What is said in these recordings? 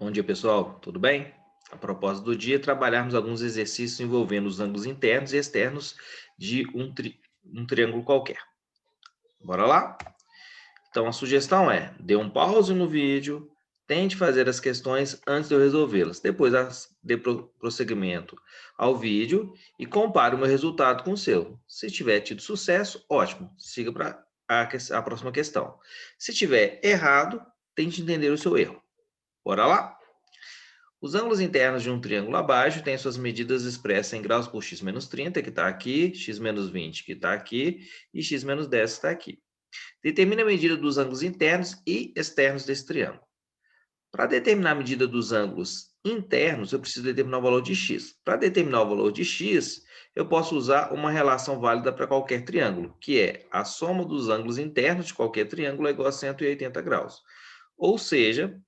Bom dia, pessoal. Tudo bem? A propósito do dia, trabalharmos alguns exercícios envolvendo os ângulos internos e externos de um triângulo qualquer. Bora lá? Então, a sugestão é: dê um pause no vídeo, tente fazer as questões antes de eu resolvê-las. Depois, dê prosseguimento ao vídeo e compare o meu resultado com o seu. Se tiver tido sucesso, ótimo. Siga para a próxima questão. Se tiver errado, tente entender o seu erro. Bora lá? Os ângulos internos de um triângulo abaixo têm suas medidas expressas em graus por x menos 30, que está aqui, x menos 20, que está aqui, e x menos 10, que está aqui. Determine a medida dos ângulos internos e externos desse triângulo. Para determinar a medida dos ângulos internos, eu preciso determinar o valor de x. Para determinar o valor de x, eu posso usar uma relação válida para qualquer triângulo, que é a soma dos ângulos internos de qualquer triângulo é igual a 180 graus. Ou seja,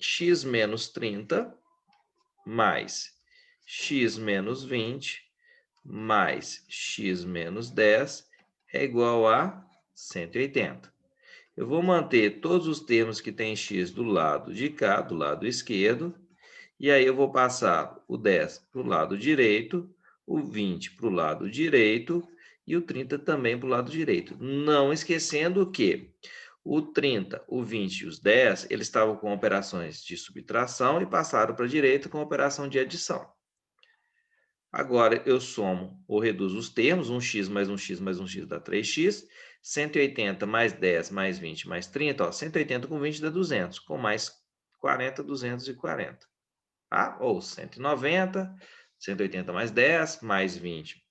x menos 30 mais x menos 20 mais x menos 10 é igual a 180. Eu vou manter todos os termos que tem x do lado de cá, do lado esquerdo, e aí eu vou passar o 10 para o lado direito, o 20 para o lado direito e o 30 também para o lado direito. Não esquecendo que o 30, o 20 e os 10, eles estavam com operações de subtração e passaram para a direita com operação de adição. Agora eu somo ou reduzo os termos, 1x mais 1x mais 1x dá 3x, 180 mais 10 mais 20 mais 30, ó, 180 com 20 dá 200, com mais 40, 240. Tá? Ou 190, 180 mais 10 mais 20,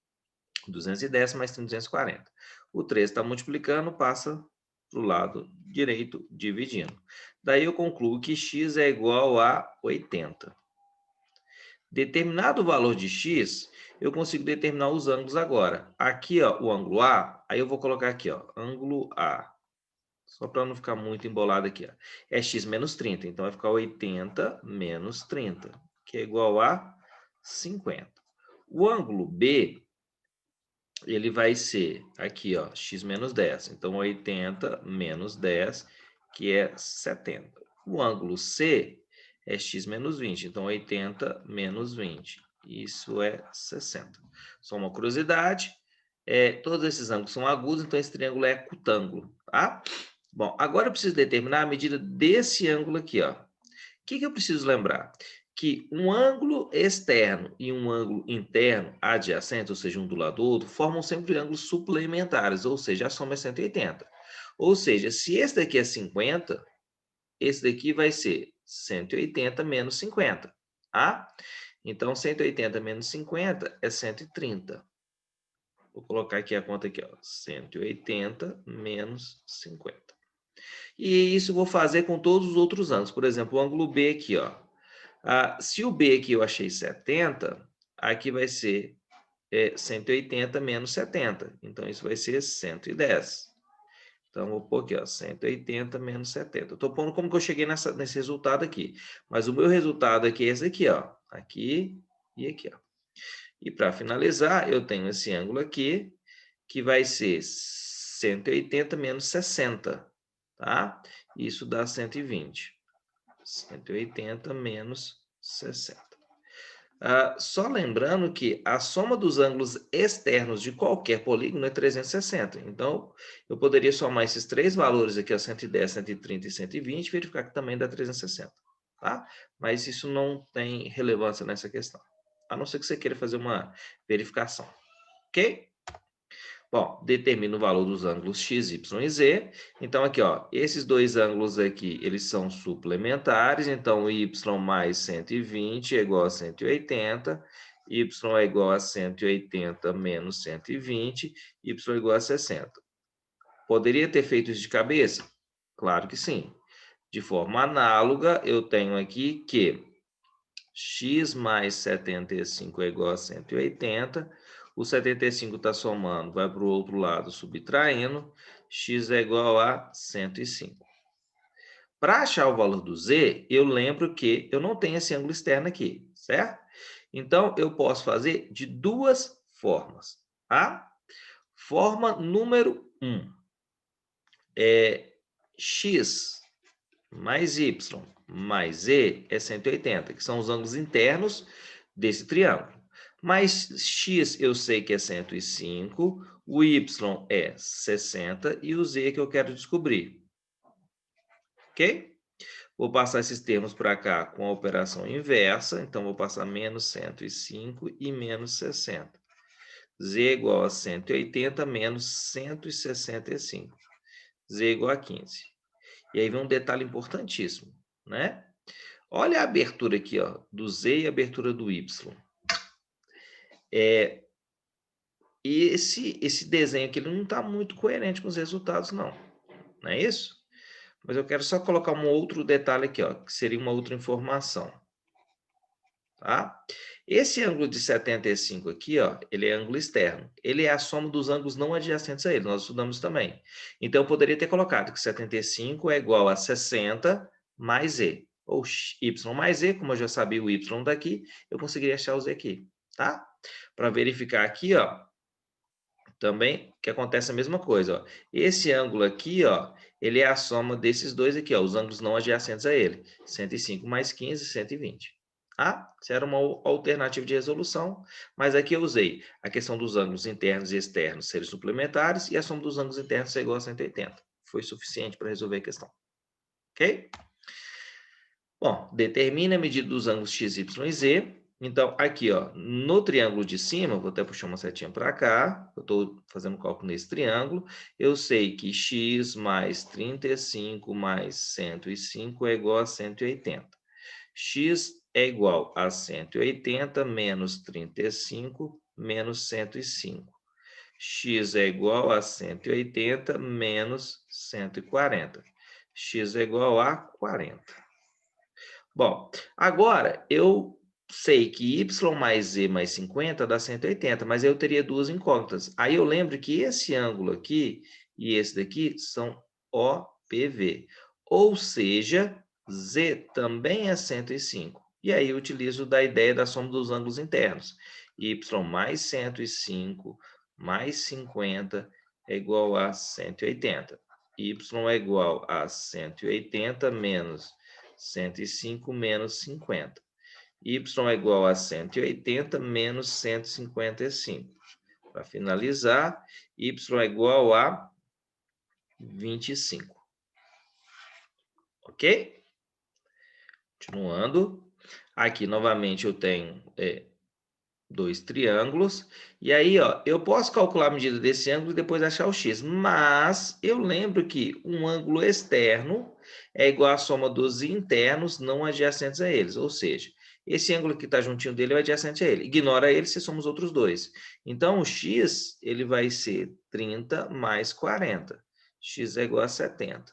210 mais 30, 240. O 3 está multiplicando, passa para o lado direito, dividindo. Daí eu concluo que x é igual a 80. Determinado o valor de x, eu consigo determinar os ângulos agora. Aqui, ó, o ângulo A, aí eu vou colocar aqui, ó, ângulo A. Só para não ficar muito embolado aqui, ó. É x menos 30, então vai ficar 80 menos 30, que é igual a 50. O ângulo B, ele vai ser aqui, ó, x menos 10. Então, 80 menos 10, que é 70. O ângulo C é x menos 20. Então, 80 menos 20. Isso é 60. Só uma curiosidade. Todos esses ângulos são agudos, então esse triângulo é cutângulo, tá? Bom, agora eu preciso determinar a medida desse ângulo aqui, ó. O que eu preciso lembrar? Que um ângulo externo e um ângulo interno adjacente, ou seja, um do lado do outro, formam sempre ângulos suplementares, ou seja, a soma é 180. Ou seja, se esse daqui é 50, esse daqui vai ser 180 menos 50, tá? Então, 180 menos 50 é 130. Vou colocar aqui a conta aqui, ó, 180 menos 50. E isso eu vou fazer com todos os outros ângulos. Por exemplo, o ângulo B aqui, ó. Se o B aqui eu achei 70, aqui vai ser 180 menos 70. Então, isso vai ser 110. Então, vou pôr aqui, ó, 180 menos 70. Estou pondo como que eu cheguei nesse resultado aqui. Mas o meu resultado aqui é esse aqui, ó. Aqui e aqui, ó. E para finalizar, eu tenho esse ângulo aqui, que vai ser 180 menos 60, tá? Isso dá 120. 180 menos 60. Só lembrando que a soma dos ângulos externos de qualquer polígono é 360. Então, eu poderia somar esses três valores aqui, ó, 110, 130 e 120, e verificar que também dá 360. Tá? Mas isso não tem relevância nessa questão. A não ser que você queira fazer uma verificação. Ok? Bom, determina o valor dos ângulos x, y e z. Então, aqui, ó, esses dois ângulos aqui, eles são suplementares. Então, y mais 120 é igual a 180. Y é igual a 180 menos 120. Y é igual a 60. Poderia ter feito isso de cabeça? Claro que sim. De forma análoga, eu tenho aqui que x mais 75 é igual a 180. O 75 está somando, vai para o outro lado subtraindo. X é igual a 105. Para achar o valor do z, eu lembro que eu não tenho esse ângulo externo aqui, certo? Então, eu posso fazer de duas formas, tá? Forma número 1 é x mais y mais z é 180, que são os ângulos internos desse triângulo. Mais x eu sei que é 105, o y é 60 e o z que eu quero descobrir. Ok? Vou passar esses termos para cá com a operação inversa, então vou passar menos 105 e menos 60. Z igual a 180 menos 165. Z igual a 15. E aí vem um detalhe importantíssimo, né? Olha a abertura aqui, ó, do Z e a abertura do Y. E esse desenho aqui ele não está muito coerente com os resultados, não. Não é isso? Mas eu quero só colocar um outro detalhe aqui, ó, que seria uma outra informação. Tá? Esse ângulo de 75 aqui, ó, ele é ângulo externo. Ele é a soma dos ângulos não adjacentes a ele, nós estudamos também. Então, eu poderia ter colocado que 75 é igual a 60 mais z. Ou y mais z, como eu já sabia o y daqui, eu conseguiria achar o z aqui, tá? Para verificar aqui, ó, também que acontece a mesma coisa, ó. Esse ângulo aqui, ó, ele é a soma desses dois aqui, ó, os ângulos não adjacentes a ele. 105 mais 15, 120. Tá? Essa era uma alternativa de resolução, mas aqui eu usei a questão dos ângulos internos e externos serem suplementares e a soma dos ângulos internos ser igual a 180. Foi suficiente para resolver a questão. Ok? Bom, determine a medida dos ângulos x, y e z. Então, aqui, ó, no triângulo de cima, vou até puxar uma setinha para cá, eu estou fazendo cálculo nesse triângulo, eu sei que x mais 35 mais 105 é igual a 180. X é igual a 180 menos 35 menos 105. X é igual a 180 menos 140. X é igual a 40. Bom, agora eu sei que y mais z mais 50 dá 180, mas eu teria duas incógnitas. Aí eu lembro que esse ângulo aqui e esse daqui são OPV. Ou seja, z também é 105. E aí eu utilizo da ideia da soma dos ângulos internos. Y mais 105 mais 50 é igual a 180. Y é igual a 180 menos 105 menos 50. Y é igual a 180 menos 155. Para finalizar, y é igual a 25. Ok? Continuando. Aqui, novamente, eu tenho dois triângulos. E aí, ó, eu posso calcular a medida desse ângulo e depois achar o x. Mas eu lembro que um ângulo externo é igual à soma dos internos não adjacentes a eles. Ou seja, esse ângulo que está juntinho dele é adjacente a ele. Ignora ele se somos outros dois. Então, o x ele vai ser 30 mais 40. X é igual a 70.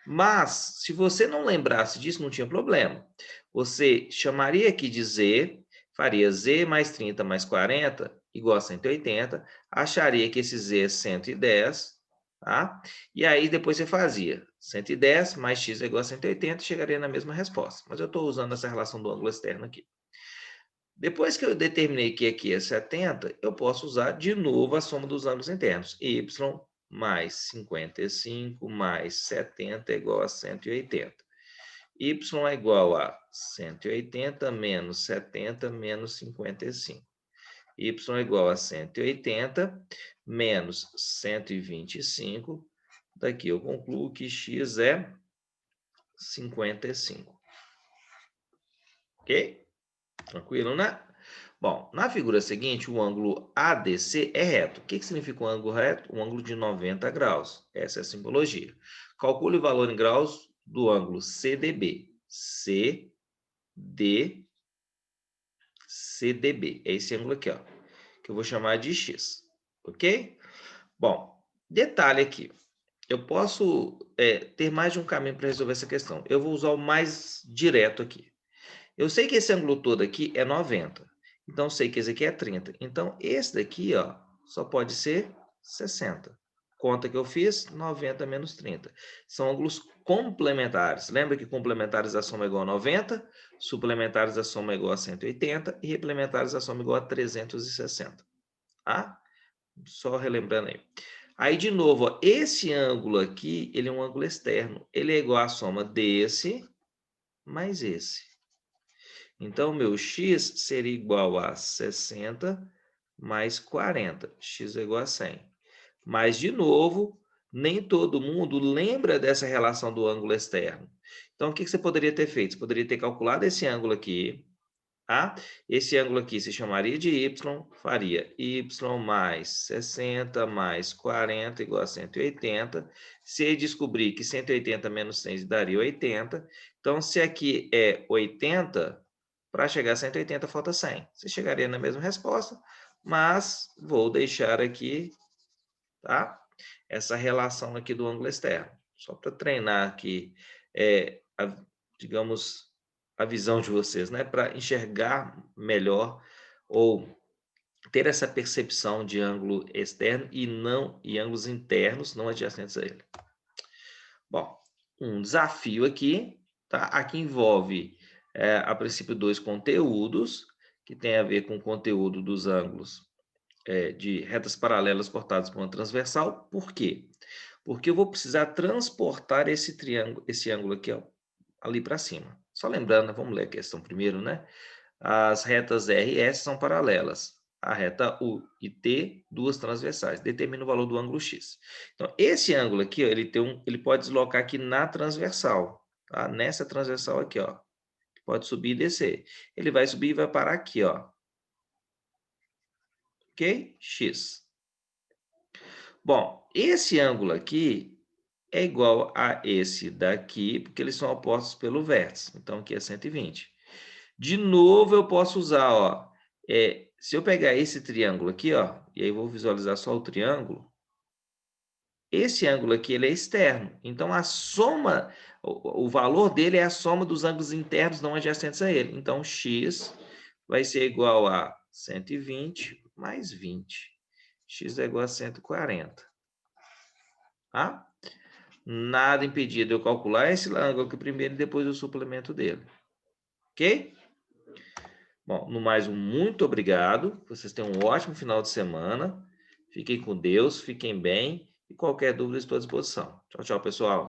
Mas, se você não lembrasse disso, não tinha problema. Você chamaria aqui de z, faria z mais 30 mais 40 igual a 180, acharia que esse z é 110, tá? E aí depois você fazia 110 mais x é igual a 180 e chegaria na mesma resposta. Mas eu estou usando essa relação do ângulo externo aqui. Depois que eu determinei que aqui é 70, eu posso usar de novo a soma dos ângulos internos. Y mais 55 mais 70 é igual a 180. Y é igual a 180 menos 70 menos 55. Y é igual a 180 menos 125. Daqui eu concluo que x é 55. Ok? Tranquilo, né? Bom, na figura seguinte, o ângulo ADC é reto. O que significa um ângulo reto? Um ângulo de 90 graus. Essa é a simbologia. Calcule o valor em graus do ângulo CDB. CDB. É esse ângulo aqui, ó, que eu vou chamar de X. Ok? Bom, detalhe aqui. Eu posso ter mais de um caminho para resolver essa questão. Eu vou usar o mais direto aqui. Eu sei que esse ângulo todo aqui é 90. Então, sei que esse aqui é 30. Então, esse daqui, ó, só pode ser 60. Conta que eu fiz, 90 menos 30. São ângulos complementares. Lembra que complementares da soma é igual a 90, suplementares da soma é igual a 180 e replementares da soma é igual a 360. Tá? Só relembrando aí. Aí, de novo, ó, esse ângulo aqui, ele é um ângulo externo. Ele é igual à soma desse mais esse. Então, meu x seria igual a 60 mais 40. X é igual a 100. Mas, de novo, nem todo mundo lembra dessa relação do ângulo externo. Então, o que você poderia ter feito? Você poderia ter calculado esse ângulo aqui, tá? Esse ângulo aqui se chamaria de y, faria y mais 60 mais 40 igual a 180. Se descobrir que 180 menos 100 daria 80. Então, se aqui é 80, para chegar a 180 falta 100. Você chegaria na mesma resposta, mas vou deixar aqui, tá? Essa relação aqui do ângulo externo. Só para treinar aqui, digamos, a visão de vocês, né? Para enxergar melhor ou ter essa percepção de ângulo externo e ângulos internos não adjacentes a ele. Bom, um desafio aqui, tá? Aqui envolve, a princípio, 2 conteúdos, que tem a ver com o conteúdo dos ângulos de retas paralelas cortadas por uma transversal. Por quê? Porque eu vou precisar transportar esse triângulo, esse ângulo aqui, ó, ali para cima. Só lembrando, vamos ler a questão primeiro, né? As retas R e S são paralelas. A reta U e T, duas transversais. Determina o valor do ângulo X. Então, esse ângulo aqui, ó, ele pode deslocar aqui na transversal, tá? Nessa transversal aqui, ó. Pode subir e descer. Ele vai subir e vai parar aqui, ó. Ok? X. Bom, esse ângulo aqui é igual a esse daqui, porque eles são opostos pelo vértice. Então, aqui é 120. De novo, eu posso usar, ó, se eu pegar esse triângulo aqui, ó, e aí vou visualizar só o triângulo, esse ângulo aqui, ele é externo. Então, a soma, o valor dele é a soma dos ângulos internos não adjacentes a ele. Então, x vai ser igual a 120 mais 20. X é igual a 140. Tá? Nada impedia de eu calcular esse ângulo aqui primeiro e depois o suplemento dele. Ok? Bom, no mais, muito obrigado. Vocês tenham um ótimo final de semana. Fiquem com Deus, fiquem bem. E qualquer dúvida, estou à disposição. Tchau, tchau, pessoal.